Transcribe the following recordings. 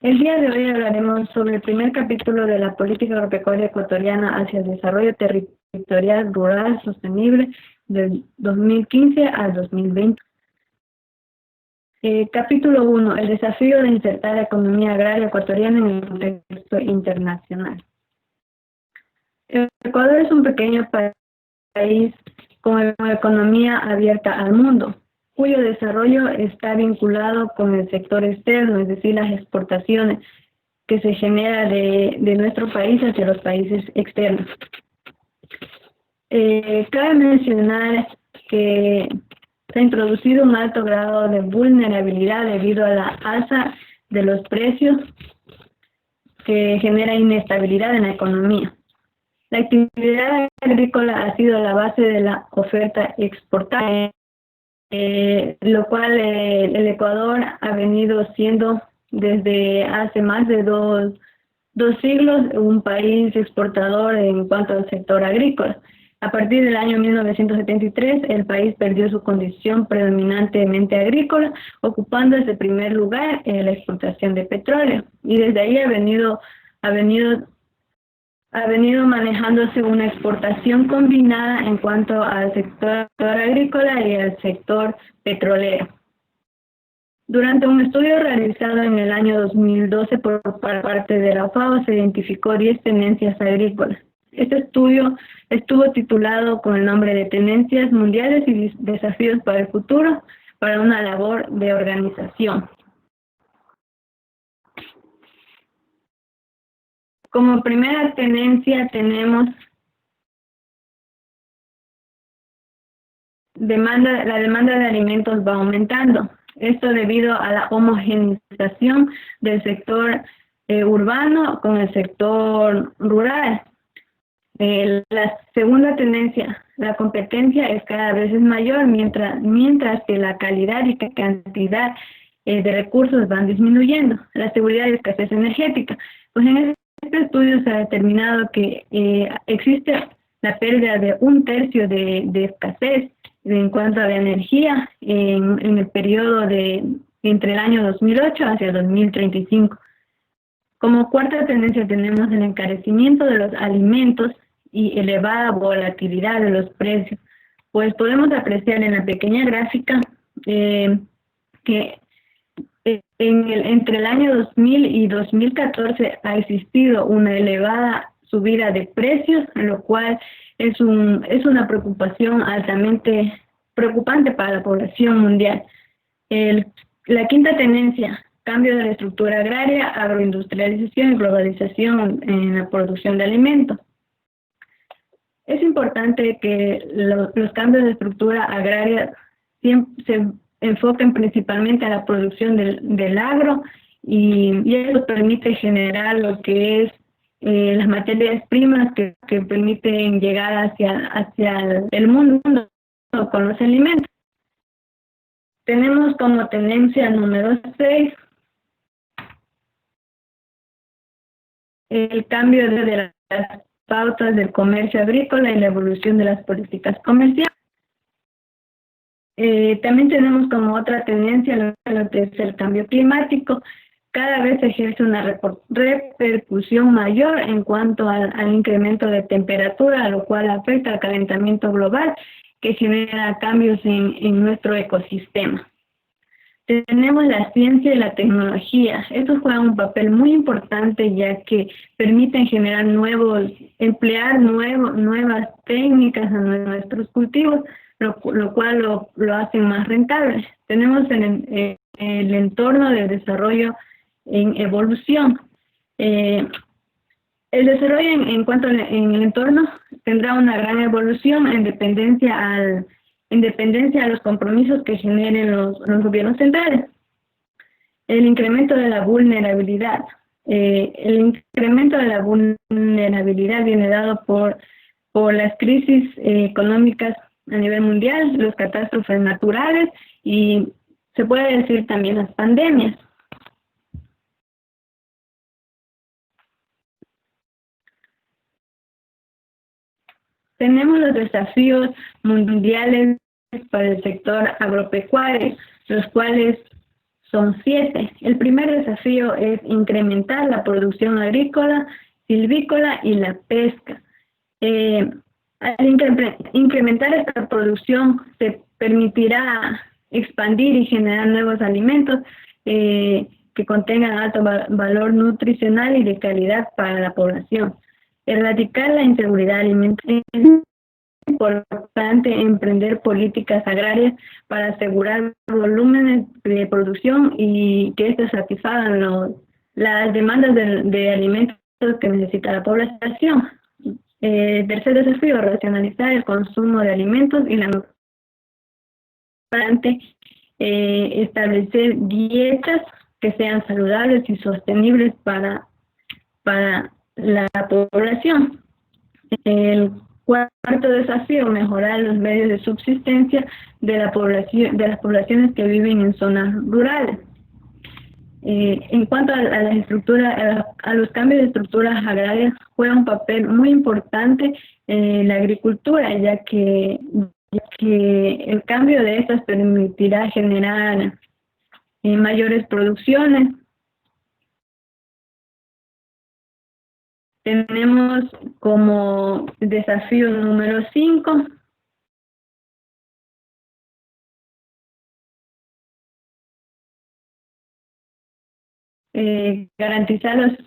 El día de hoy hablaremos sobre el primer capítulo de la política agropecuaria ecuatoriana hacia el desarrollo territorial rural sostenible del 2015 al 2020. Capítulo 1. El desafío de insertar la economía agraria ecuatoriana en el contexto internacional. Ecuador es un pequeño país con una economía abierta al mundo, cuyo desarrollo está vinculado con el sector externo, es decir, las exportaciones que se genera de nuestro país hacia los países externos. Cabe mencionar que se ha introducido un alto grado de vulnerabilidad debido a la alza de los precios que genera inestabilidad en la economía. La actividad agrícola ha sido la base de la oferta exportada, lo cual el Ecuador ha venido siendo desde hace más de dos siglos un país exportador en cuanto al sector agrícola. A partir del año 1973, el país perdió su condición predominantemente agrícola, ocupando ese primer lugar en la exportación de petróleo. Y desde ahí ha venido manejándose una exportación combinada en cuanto al sector agrícola y al sector petrolero. Durante un estudio realizado en el año 2012 por parte de la FAO se identificó 10 tendencias agrícolas. Este estudio estuvo titulado con el nombre de Tendencias Mundiales y Desafíos para el Futuro para una labor de organización. Como primera tendencia tenemos la demanda de alimentos va aumentando. Esto debido a la homogeneización del sector urbano con el sector rural. La segunda tendencia, la competencia es cada vez mayor, mientras que la calidad y cantidad de recursos van disminuyendo. La seguridad y escasez energética. Pues en este estudio se ha determinado que existe la pérdida de 1/3 de escasez en cuanto a la energía en el periodo entre el año 2008 hacia el 2035. Como cuarta tendencia tenemos el encarecimiento de los alimentos y elevada volatilidad de los precios. Pues podemos apreciar en la pequeña gráfica que entre el año 2000 y 2014 ha existido una elevada subida de precios, lo cual es una preocupación altamente preocupante para la población mundial. La quinta tendencia, cambio de la estructura agraria, agroindustrialización y globalización en la producción de alimentos. Es importante que los cambios de estructura agraria siempre se enfoquen principalmente a la producción del agro y eso permite generar lo que es las materias primas que permiten llegar hacia el mundo con los alimentos. Tenemos como tendencia número 6 el cambio de las pautas del comercio agrícola y la evolución de las políticas comerciales. También tenemos como otra tendencia lo que es el cambio climático. Cada vez se ejerce una repercusión mayor en cuanto al incremento de temperatura, lo cual afecta al calentamiento global que genera cambios en nuestro ecosistema. Tenemos la ciencia y la tecnología. Estos juegan un papel muy importante ya que permiten generar emplear nuevas técnicas en nuestros cultivos, lo cual lo hacen más rentable. Tenemos el entorno de desarrollo en evolución. El desarrollo en cuanto en el entorno tendrá una gran evolución en dependencia a los compromisos que generen los gobiernos centrales. El incremento de la vulnerabilidad. El incremento de la vulnerabilidad viene dado por las crisis económicas a nivel mundial, las catástrofes naturales y se puede decir también las pandemias. Tenemos los desafíos mundiales para el sector agropecuario, los cuales son 7. El primer desafío es incrementar la producción agrícola, silvícola y la pesca. Al incrementar esta producción se permitirá expandir y generar nuevos alimentos que contengan alto valor nutricional y de calidad para la población. Erradicar la inseguridad alimentaria. Es importante emprender políticas agrarias para asegurar volúmenes de producción y que estos satisfagan las demandas de alimentos que necesita la población. Tercer desafío, racionalizar el consumo de alimentos y la establecer dietas que sean saludables y sostenibles para la población. El cuarto desafío, mejorar los medios de subsistencia de las poblaciones que viven en zonas rurales. En cuanto a las estructuras, a los cambios de estructuras agrarias, juega un papel muy importante la agricultura, ya que el cambio de estas permitirá generar mayores producciones. Tenemos como desafío número 5, garantizar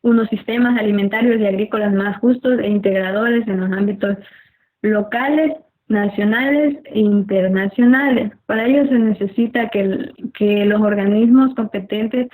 unos sistemas alimentarios y agrícolas más justos e integradores en los ámbitos locales, nacionales e internacionales. Para ello se necesita que los organismos competentes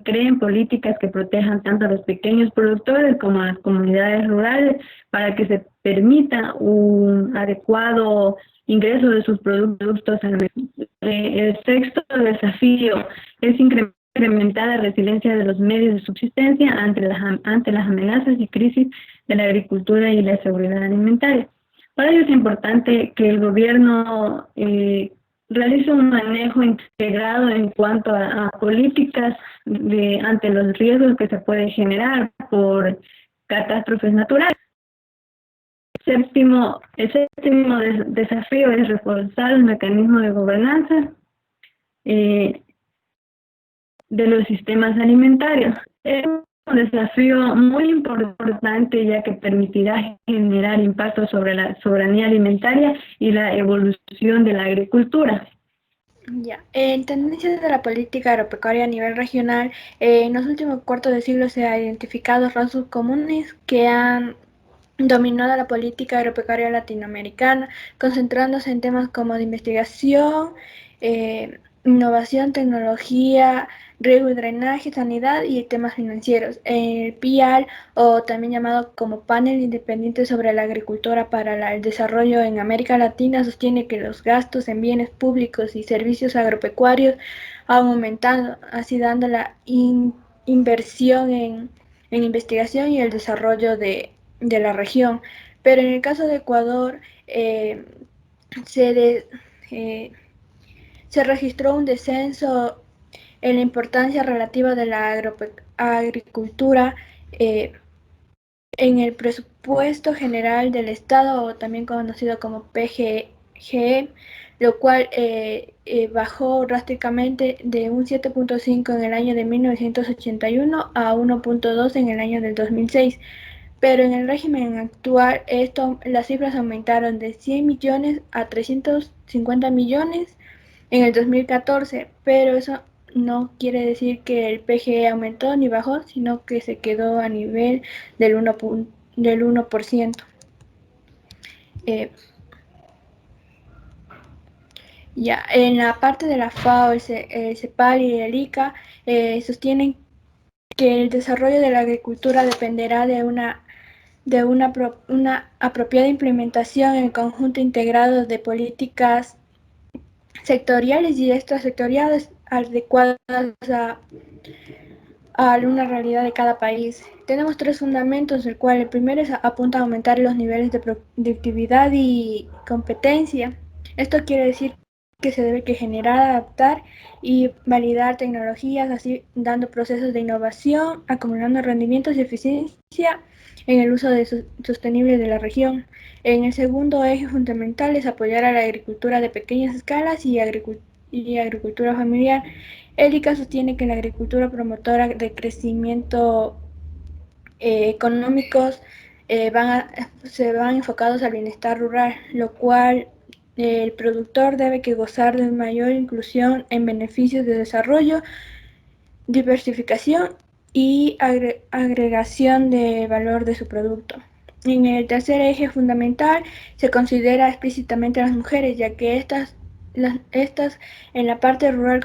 creen políticas que protejan tanto a los pequeños productores como a las comunidades rurales para que se permita un adecuado ingreso de sus productos al mercado. El sexto desafío es incrementar la resiliencia de los medios de subsistencia ante las amenazas y crisis de la agricultura y la seguridad alimentaria. Para ello es importante que el gobierno realice un manejo integrado en cuanto a políticas ante los riesgos que se pueden generar por catástrofes naturales. El séptimo desafío es reforzar el mecanismo de gobernanza de los sistemas alimentarios. Es un desafío muy importante ya que permitirá generar impacto sobre la soberanía alimentaria y la evolución de la agricultura. Ya. En tendencias de la política agropecuaria a nivel regional, en los últimos cuartos de siglo se han identificado rasgos comunes que han dominado la política agropecuaria latinoamericana, concentrándose en temas como de investigación, innovación, tecnología, riego y drenaje, sanidad y temas financieros. El PIAL, o también llamado como Panel Independiente sobre la Agricultura para el Desarrollo en América Latina, sostiene que los gastos en bienes públicos y servicios agropecuarios han aumentado, así dando la inversión en investigación y el desarrollo de la región. Pero en el caso de Ecuador, se registró un descenso en la importancia relativa de la agricultura en el presupuesto general del Estado, también conocido como PGE, lo cual bajó drásticamente de un 7.5 en el año de 1981 a 1.2 en el año del 2006. Pero en el régimen actual las cifras aumentaron de 100 millones a 350 millones en el 2014, pero eso no quiere decir que el PGE aumentó ni bajó, sino que se quedó a nivel del 1%. Ya, en la parte de la FAO, el CEPAL y el ICA sostienen que el desarrollo de la agricultura dependerá de una apropiada implementación en conjunto integrado de políticas sectoriales y extrasectoriales adecuadas a una realidad de cada país. Tenemos 3 fundamentos, el cual el primero apunta a aumentar los niveles de productividad y competencia. Esto quiere decir que se debe generar, adaptar y validar tecnologías, así dando procesos de innovación, acumulando rendimientos y eficiencia en el uso sostenible de la región. En el segundo eje fundamental es apoyar a la agricultura de pequeñas escalas y agricultura familiar. Élica sostiene que la agricultura promotora de crecimiento económicos se van enfocados al bienestar rural, lo cual el productor debe que gozar de mayor inclusión en beneficios de desarrollo, diversificación y agregación de valor de su producto. En el tercer eje fundamental se considera explícitamente a las mujeres, ya que estas en la parte rural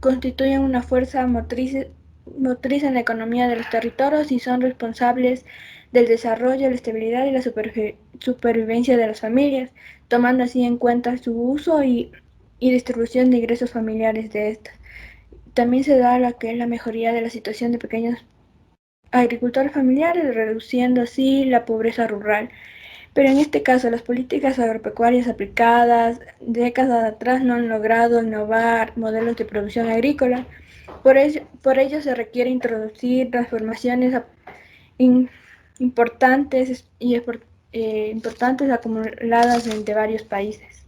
constituyen una fuerza motriz en la economía de los territorios y son responsables del desarrollo, la estabilidad y la supervivencia de las familias, tomando así en cuenta su uso y distribución de ingresos familiares de estas. También se da lo que es la mejoría de la situación de pequeños agricultores familiares, reduciendo así la pobreza rural. Pero en este caso, las políticas agropecuarias aplicadas décadas atrás no han logrado innovar modelos de producción agrícola. Por ello se requiere introducir transformaciones importantes acumuladas entre varios países.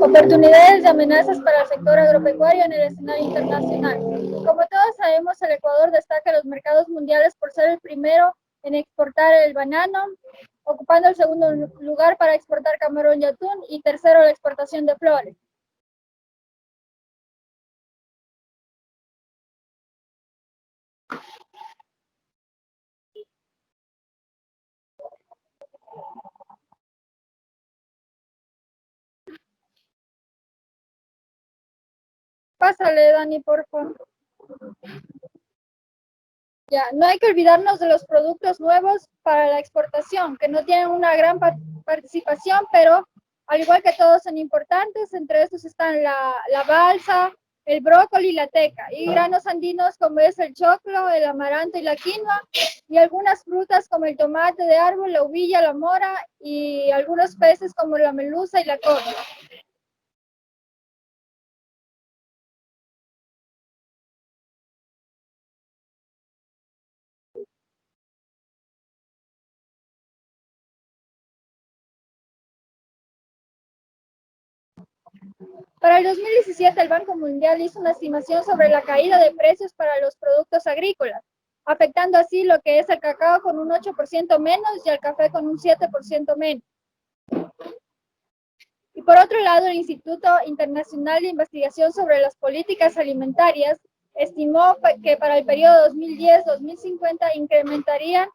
Oportunidades y amenazas para el sector agropecuario en el escenario internacional. Como todos sabemos, el Ecuador destaca en los mercados mundiales por ser el primero en exportar el banano, ocupando el segundo lugar para exportar camarón y atún, y tercero la exportación de flores. Pásale, Dani, por favor. Ya, no hay que olvidarnos de los productos nuevos para la exportación, que no tienen una gran participación, pero al igual que todos son importantes. Entre estos están la balsa, el brócoli y la teca, y granos andinos como es el choclo, el amaranto y la quinoa, y algunas frutas como el tomate de árbol, la uvilla, la mora, y algunos peces como la melusa y la cobra. Para el 2017, el Banco Mundial hizo una estimación sobre la caída de precios para los productos agrícolas, afectando así lo que es el cacao con un 8% menos y el café con un 7% menos. Y por otro lado, el Instituto Internacional de Investigación sobre las Políticas Alimentarias estimó que para el periodo 2010-2050 incrementarían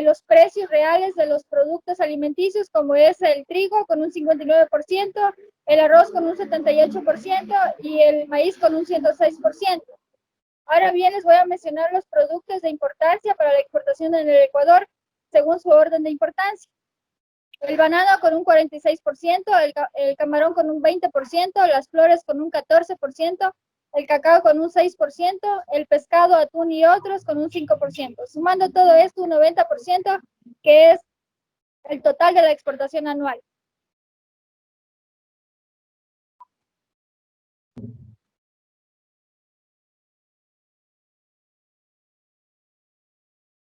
los precios reales de los productos alimenticios, como es el trigo con un 59%, el arroz con un 78% y el maíz con un 106%. Ahora bien, les voy a mencionar los productos de importancia para la exportación en el Ecuador según su orden de importancia. El banano con un 46%, el camarón con un 20%, las flores con un 14%, el cacao con un 6%, el pescado, atún y otros con un 5%. Sumando todo esto, un 90%, que es el total de la exportación anual.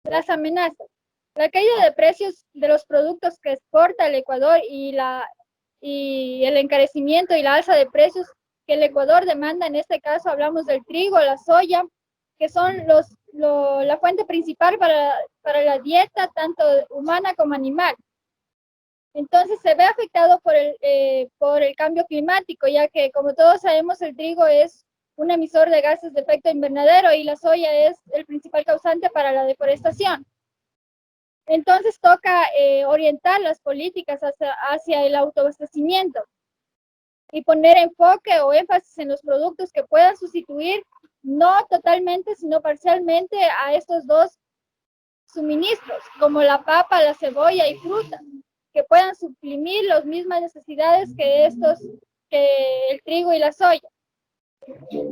Las amenazas. La caída de precios de los productos que exporta el Ecuador y el encarecimiento y la alza de precios que el Ecuador demanda, en este caso hablamos del trigo, la soya, que son la fuente principal para la dieta tanto humana como animal. Entonces se ve afectado por el cambio climático, ya que como todos sabemos el trigo es un emisor de gases de efecto invernadero y la soya es el principal causante para la deforestación. Entonces toca orientar las políticas hacia el autoabastecimiento y poner enfoque o énfasis en los productos que puedan sustituir, no totalmente, sino parcialmente a estos dos suministros, como la papa, la cebolla y frutas, que puedan suprimir las mismas necesidades que el trigo y la soya,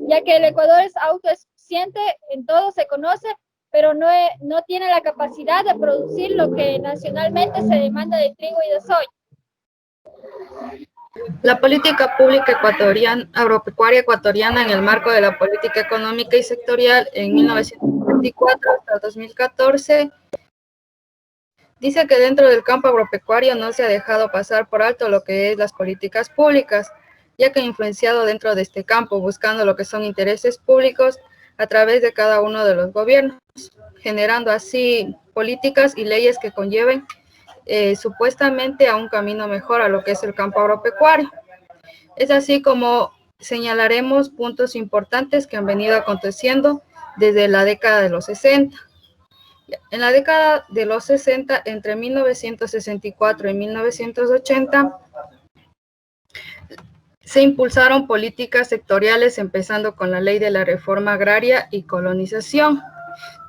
ya que el Ecuador es autosuficiente en todo, se conoce, pero no tiene la capacidad de producir lo que nacionalmente se demanda de trigo y de soya. La política pública agropecuaria ecuatoriana en el marco de la política económica y sectorial en 1994 hasta 2014 Dice que dentro del campo agropecuario no se ha dejado pasar por alto lo que es las políticas públicas, ya que ha influenciado dentro de este campo, buscando lo que son intereses públicos a través de cada uno de los gobiernos, generando así políticas y leyes que conlleven supuestamente a un camino mejor a lo que es el campo agropecuario. Es así como señalaremos puntos importantes que han venido aconteciendo desde la década de los 60. En la década de los 60, entre 1964 y 1980, se impulsaron políticas sectoriales, empezando con la Ley de la Reforma Agraria y Colonización,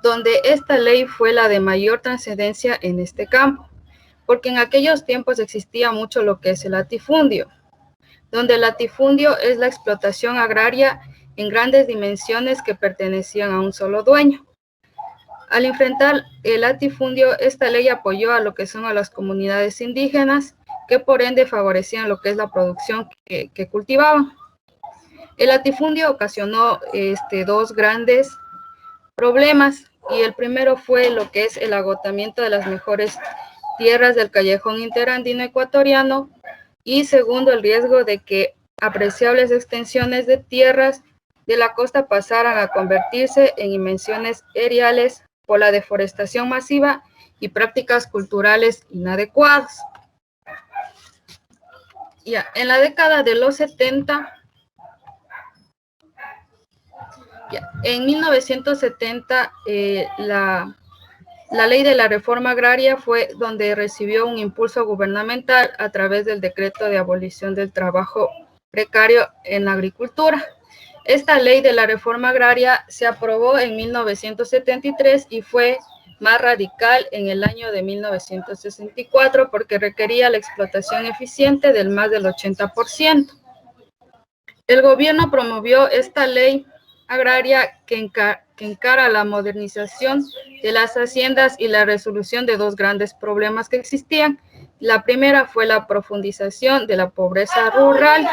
donde esta ley fue la de mayor trascendencia en este campo, porque en aquellos tiempos existía mucho lo que es el latifundio, donde el latifundio es la explotación agraria en grandes dimensiones que pertenecían a un solo dueño. Al enfrentar el latifundio, esta ley apoyó a lo que son a las comunidades indígenas, que por ende favorecían lo que es la producción que cultivaban. El latifundio ocasionó dos grandes problemas, y el primero fue lo que es el agotamiento de las mejores tierras del callejón interandino ecuatoriano, y segundo, el riesgo de que apreciables extensiones de tierras de la costa pasaran a convertirse en inmensiones eriales por la deforestación masiva y prácticas culturales inadecuadas. En la década de los 70, en 1970, la ley de la reforma agraria fue donde recibió un impulso gubernamental a través del decreto de abolición del trabajo precario en la agricultura. Esta ley de la reforma agraria se aprobó en 1973 y fue más radical en el año de 1964 porque requería la explotación eficiente del más del 80%. El gobierno promovió esta ley agraria que encara la modernización de las haciendas y la resolución de dos grandes problemas que existían. La primera fue la profundización de la pobreza rural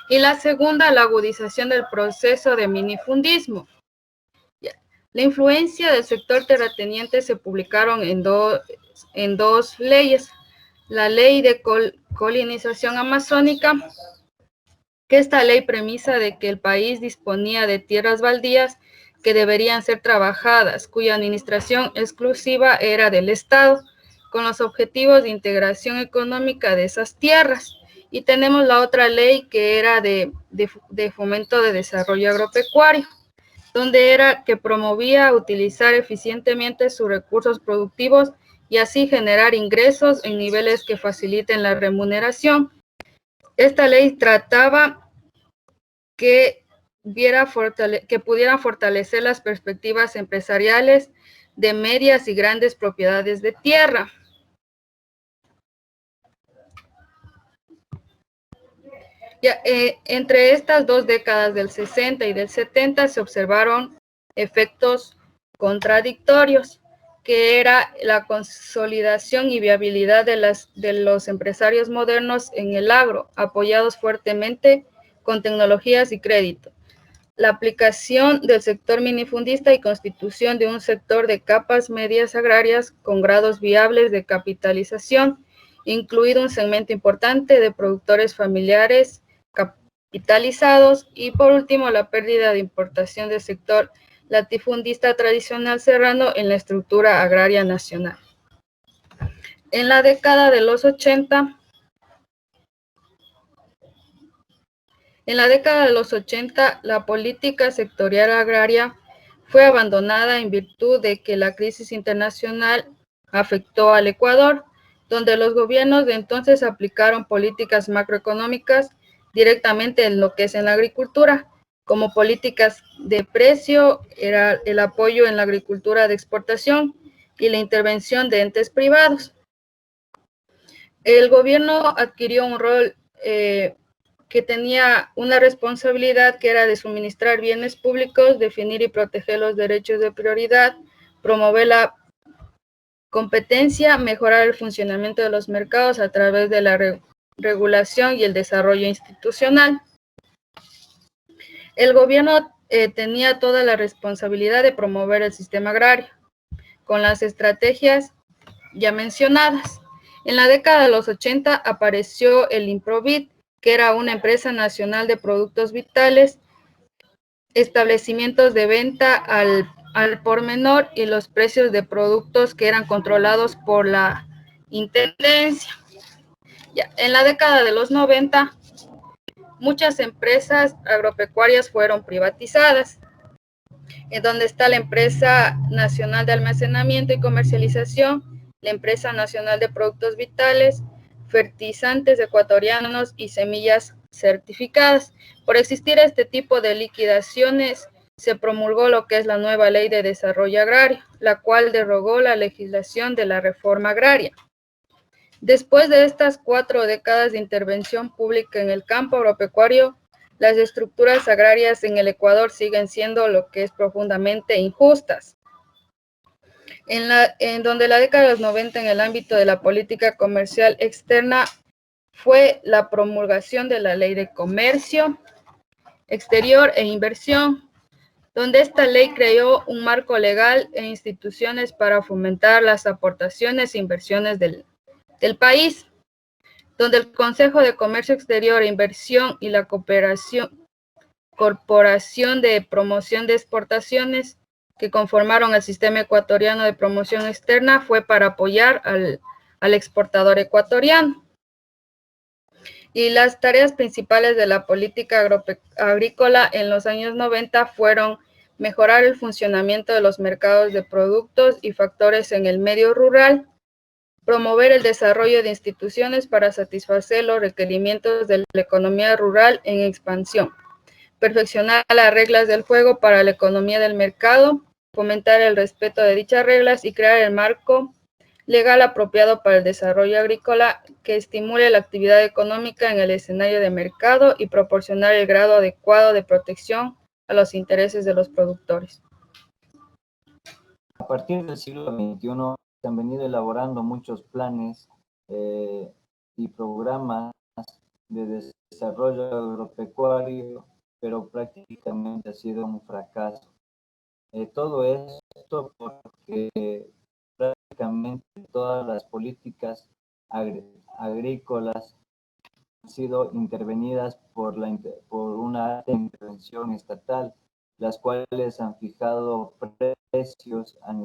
y la segunda, la agudización del proceso de minifundismo. La influencia del sector terrateniente se publicaron en dos leyes. La ley de colonización amazónica, que esta ley premisa de que el país disponía de tierras baldías que deberían ser trabajadas, cuya administración exclusiva era del Estado, con los objetivos de integración económica de esas tierras. Y tenemos la otra ley que era de fomento de desarrollo agropecuario, donde era que promovía utilizar eficientemente sus recursos productivos y así generar ingresos en niveles que faciliten la remuneración. Esta ley trataba que pudieran fortalecer las perspectivas empresariales de medias y grandes propiedades de tierra. Entre estas dos décadas del 60 y del 70 se observaron efectos contradictorios, que era la consolidación y viabilidad de los empresarios modernos en el agro, apoyados fuertemente con tecnologías y crédito. La aplicación del sector minifundista y constitución de un sector de capas medias agrarias con grados viables de capitalización, incluido un segmento importante de productores familiares capitalizados, y por último la pérdida de importación del sector latifundista tradicional serrano en la estructura agraria nacional. En la década de los 80, la política sectorial agraria fue abandonada en virtud de que la crisis internacional afectó al Ecuador, donde los gobiernos de entonces aplicaron políticas macroeconómicas directamente en lo que es en la agricultura, como políticas de precio, era el apoyo en la agricultura de exportación y la intervención de entes privados. El gobierno adquirió un rol que tenía una responsabilidad que era de suministrar bienes públicos, definir y proteger los derechos de prioridad, promover la competencia, mejorar el funcionamiento de los mercados a través de la regulación y el desarrollo institucional. El gobierno tenía toda la responsabilidad de promover el sistema agrario, con las estrategias ya mencionadas. En la década de los 80 apareció el Improvit, que era una empresa nacional de productos vitales, establecimientos de venta al por menor y los precios de productos que eran controlados por la Intendencia. Ya, en la década de los 90, muchas empresas agropecuarias fueron privatizadas, en donde está la Empresa Nacional de Almacenamiento y Comercialización, la Empresa Nacional de Productos Vitales, Fertilizantes Ecuatorianos y Semillas Certificadas. Por existir este tipo de liquidaciones, se promulgó lo que es la nueva Ley de Desarrollo Agrario, la cual derogó la legislación de la reforma agraria. Después de estas 4 décadas de intervención pública en el campo agropecuario, las estructuras agrarias en el Ecuador siguen siendo lo que es profundamente injustas. En donde la década de los 90 en el ámbito de la política comercial externa fue la promulgación de la Ley de Comercio Exterior e Inversión, donde esta ley creó un marco legal e instituciones para fomentar las aportaciones e inversiones del país, donde el Consejo de Comercio Exterior e Inversión y la Corporación de Promoción de Exportaciones, que conformaron el Sistema Ecuatoriano de Promoción Externa, fue para apoyar al exportador ecuatoriano. Y las tareas principales de la política agrícola en los años 90 fueron mejorar el funcionamiento de los mercados de productos y factores en el medio rural, promover el desarrollo de instituciones para satisfacer los requerimientos de la economía rural en expansión, perfeccionar las reglas del juego para la economía del mercado, fomentar el respeto de dichas reglas y crear el marco legal apropiado para el desarrollo agrícola que estimule la actividad económica en el escenario de mercado y proporcionar el grado adecuado de protección a los intereses de los productores. A partir del siglo XXI se han venido elaborando muchos planes y programas de desarrollo agropecuario, pero prácticamente ha sido un fracaso. Todo esto porque prácticamente todas las políticas agrícolas han sido intervenidas por una alta intervención estatal, las cuales han fijado precios, han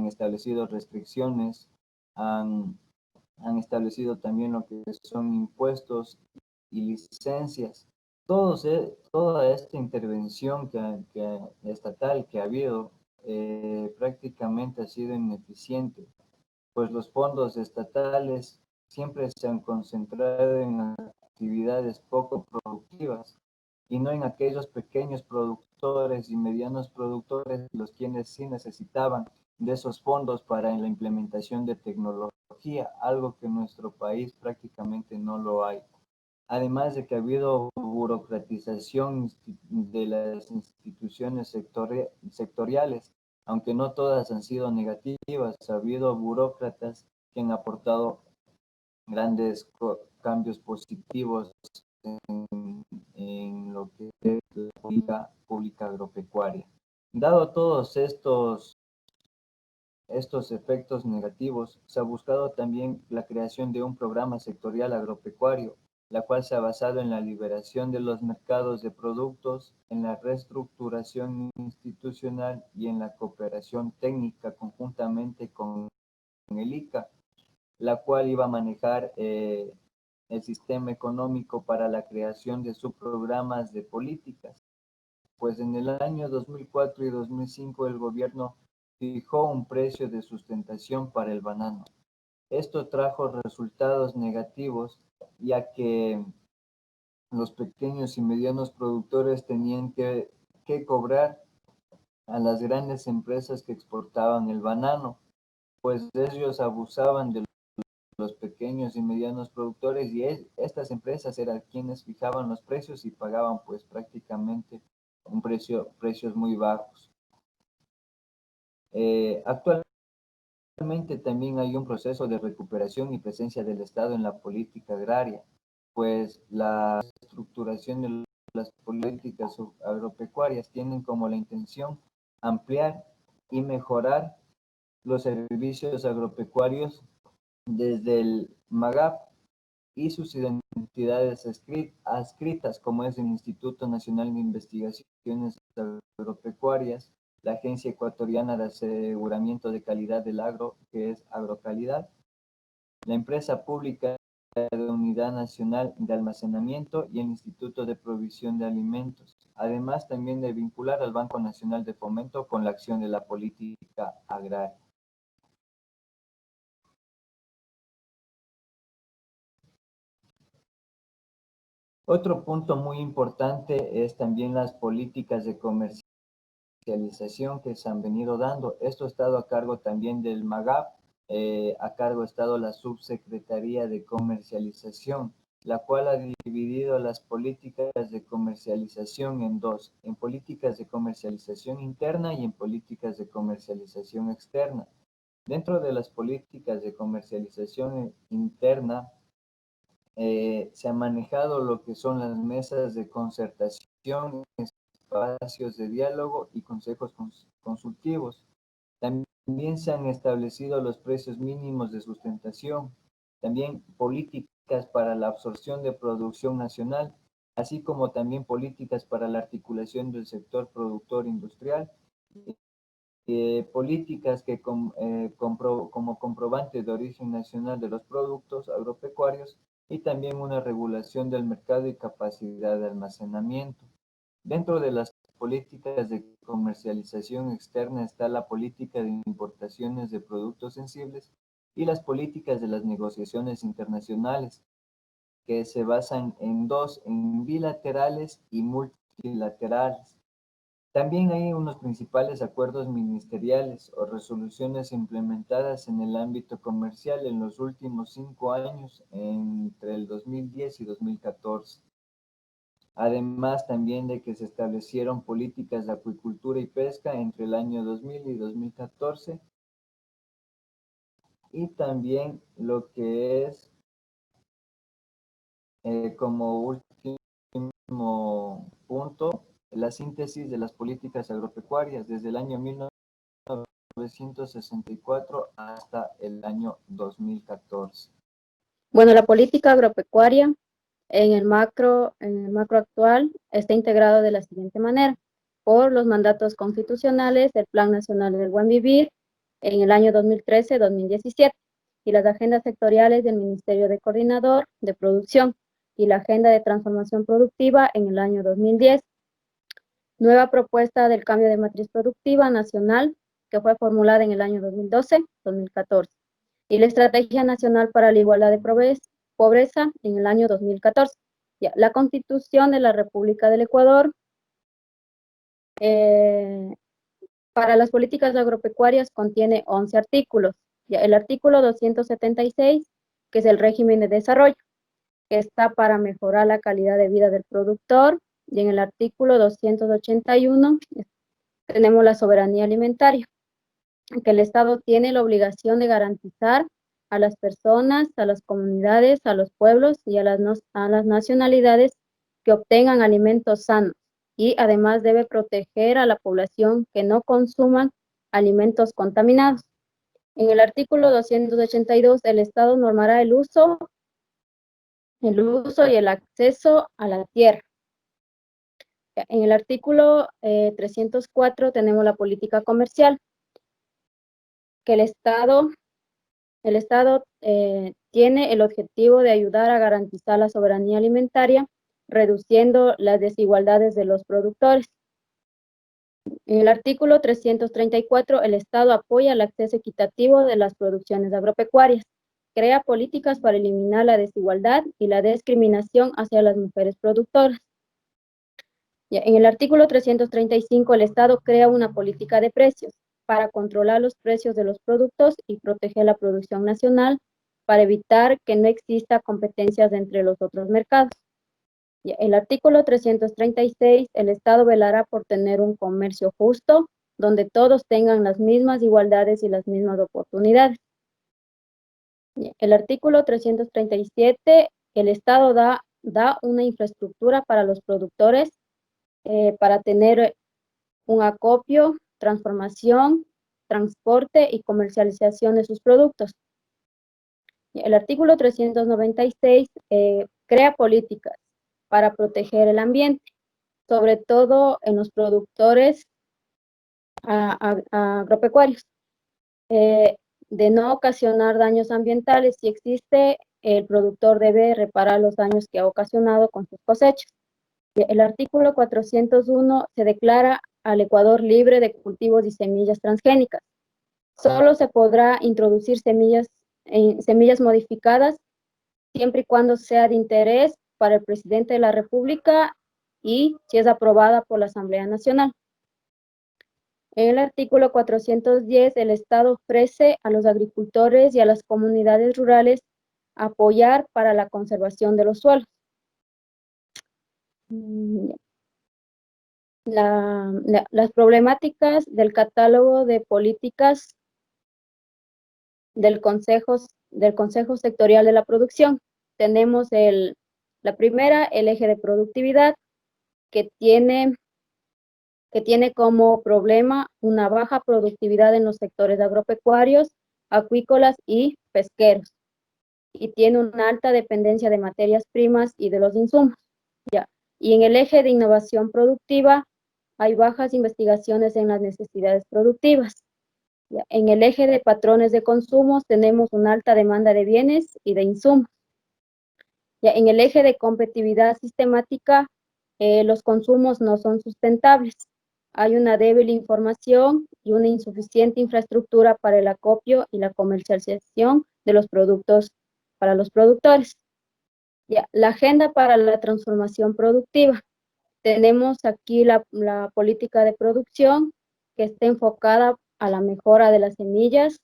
establecido restricciones, han establecido también lo que son impuestos y licencias. Toda esta intervención estatal que ha habido prácticamente ha sido ineficiente, pues los fondos estatales siempre se han concentrado en actividades poco productivas y no en aquellos pequeños productores y medianos productores, los quienes sí necesitaban de esos fondos para la implementación de tecnología, algo que en nuestro país prácticamente no lo hay. Además de que ha habido burocratización de las instituciones sectoriales, aunque no todas han sido negativas, ha habido burócratas que han aportado grandes cambios positivos en lo que es la política agropecuaria. Dado todos estos efectos negativos, se ha buscado también la creación de un programa sectorial agropecuario, la cual se ha basado en la liberación de los mercados de productos, en la reestructuración institucional y en la cooperación técnica conjuntamente con el ICA, la cual iba a manejar el sistema económico para la creación de subprogramas de políticas. Pues en el año 2004 y 2005 el gobierno fijó un precio de sustentación para el banano. Esto trajo resultados negativos, ya que los pequeños y medianos productores tenían que cobrar a las grandes empresas que exportaban el banano, pues ellos abusaban de los pequeños y medianos productores y estas empresas eran quienes fijaban los precios y pagaban pues prácticamente precios muy bajos. Actualmente también hay un proceso de recuperación y presencia del Estado en la política agraria, pues la estructuración de las políticas agropecuarias tienen como la intención ampliar y mejorar los servicios agropecuarios desde el MAGAP y sus entidades adscritas, como es el Instituto Nacional de Investigaciones Agropecuarias, la Agencia Ecuatoriana de Aseguramiento de Calidad del Agro, que es Agrocalidad, la empresa pública de Unidad Nacional de Almacenamiento y el Instituto de Provisión de Alimentos, además también de vincular al Banco Nacional de Fomento con la acción de la política agraria. Otro punto muy importante es también las políticas de comercialización que se han venido dando. Esto ha estado a cargo también del MAGAP, a cargo ha estado la Subsecretaría de Comercialización, la cual ha dividido las políticas de comercialización en dos, en políticas de comercialización interna y en políticas de comercialización externa. Dentro de las políticas de comercialización interna, se ha manejado lo que son las mesas de concertación, espacios de diálogo y consejos consultivos. También se han establecido los precios mínimos de sustentación, también políticas para la absorción de producción nacional, así como también políticas para la articulación del sector productor industrial, políticas que como comprobante de origen nacional de los productos agropecuarios y también una regulación del mercado y capacidad de almacenamiento. Dentro de las políticas de comercialización externa está la política de importaciones de productos sensibles y las políticas de las negociaciones internacionales, que se basan en dos, en bilaterales y multilaterales. También hay unos principales acuerdos ministeriales o resoluciones implementadas en el ámbito comercial en los últimos 5 años, entre el 2010 y 2014. Además también de que se establecieron políticas de acuicultura y pesca entre el año 2000 y 2014. Y también lo que es como último punto, la síntesis de las políticas agropecuarias desde el año 1964 hasta el año 2014. Bueno, la política agropecuaria en el macro actual está integrado de la siguiente manera: por los mandatos constitucionales, el Plan Nacional del Buen Vivir en el año 2013-2017 y las agendas sectoriales del Ministerio de Coordinador de Producción y la Agenda de Transformación Productiva en el año 2010. Nueva propuesta del cambio de matriz productiva nacional que fue formulada en el año 2012-2014 y la Estrategia Nacional para la Igualdad de Pobreza en el año 2014. Ya, la Constitución de la República del Ecuador para las políticas agropecuarias contiene 11 artículos. Ya, el artículo 276, que es el régimen de desarrollo, que está para mejorar la calidad de vida del productor, y en el artículo 281 tenemos la soberanía alimentaria, que el Estado tiene la obligación de garantizar a las personas, a las comunidades, a los pueblos y a las nacionalidades que obtengan alimentos sanos, y además debe proteger a la población que no consuman alimentos contaminados. En el artículo 282, el Estado normará el uso y el acceso a la tierra. En el artículo 304 tenemos la política comercial, que el Estado tiene el objetivo de ayudar a garantizar la soberanía alimentaria, reduciendo las desigualdades de los productores. En el artículo 334, el Estado apoya el acceso equitativo de las producciones agropecuarias, crea políticas para eliminar la desigualdad y la discriminación hacia las mujeres productoras. En el artículo 335, el Estado crea una política de precios para controlar los precios de los productos y proteger la producción nacional para evitar que no exista competencias entre los otros mercados. El artículo 336, el Estado velará por tener un comercio justo, donde todos tengan las mismas igualdades y las mismas oportunidades. El artículo 337, el Estado da una infraestructura para los productores para tener un acopio, transformación transporte y comercialización de sus productos. El artículo 396 crea políticas para proteger el ambiente, sobre todo en los productores agropecuarios, de no ocasionar daños ambientales. Si existe, el productor debe reparar los daños que ha ocasionado con sus cosechas. El artículo 401 se declara al Ecuador libre de cultivos y semillas transgénicas. Solo se podrá introducir semillas modificadas siempre y cuando sea de interés para el presidente de la República y si es aprobada por la Asamblea Nacional. En el artículo 410, el Estado ofrece a los agricultores y a las comunidades rurales apoyar para la conservación de los suelos. Las problemáticas del catálogo de políticas del Consejo Sectorial de la Producción. Tenemos la primera, el eje de productividad, que tiene como problema una baja productividad en los sectores agropecuarios, acuícolas y pesqueros, y tiene una alta dependencia de materias primas y de los insumos. Y en el eje de innovación productiva hay bajas investigaciones en las necesidades productivas. En el eje de patrones de consumo tenemos una alta demanda de bienes y de insumos. En el eje de competitividad sistemática, los consumos no son sustentables. Hay una débil información y una insuficiente infraestructura para el acopio y la comercialización de los productos para los productores. La agenda para la transformación productiva. Tenemos aquí la política de producción que está enfocada a la mejora de las semillas,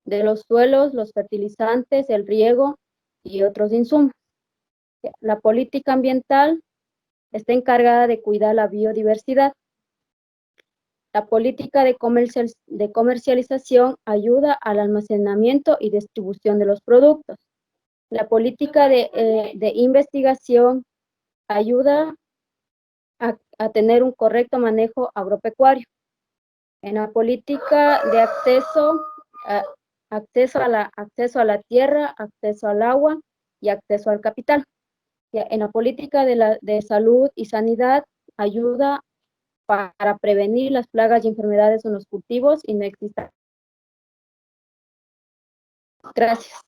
de los suelos, los fertilizantes, el riego y otros insumos. La política ambiental está encargada de cuidar la biodiversidad. La política de comercialización ayuda al almacenamiento y distribución de los productos. La política de investigación ayuda a tener un correcto manejo agropecuario. En la política de acceso a la tierra, acceso al agua y acceso al capital. En la política de salud y sanidad ayuda para prevenir las plagas y enfermedades en los cultivos y no existan. Gracias.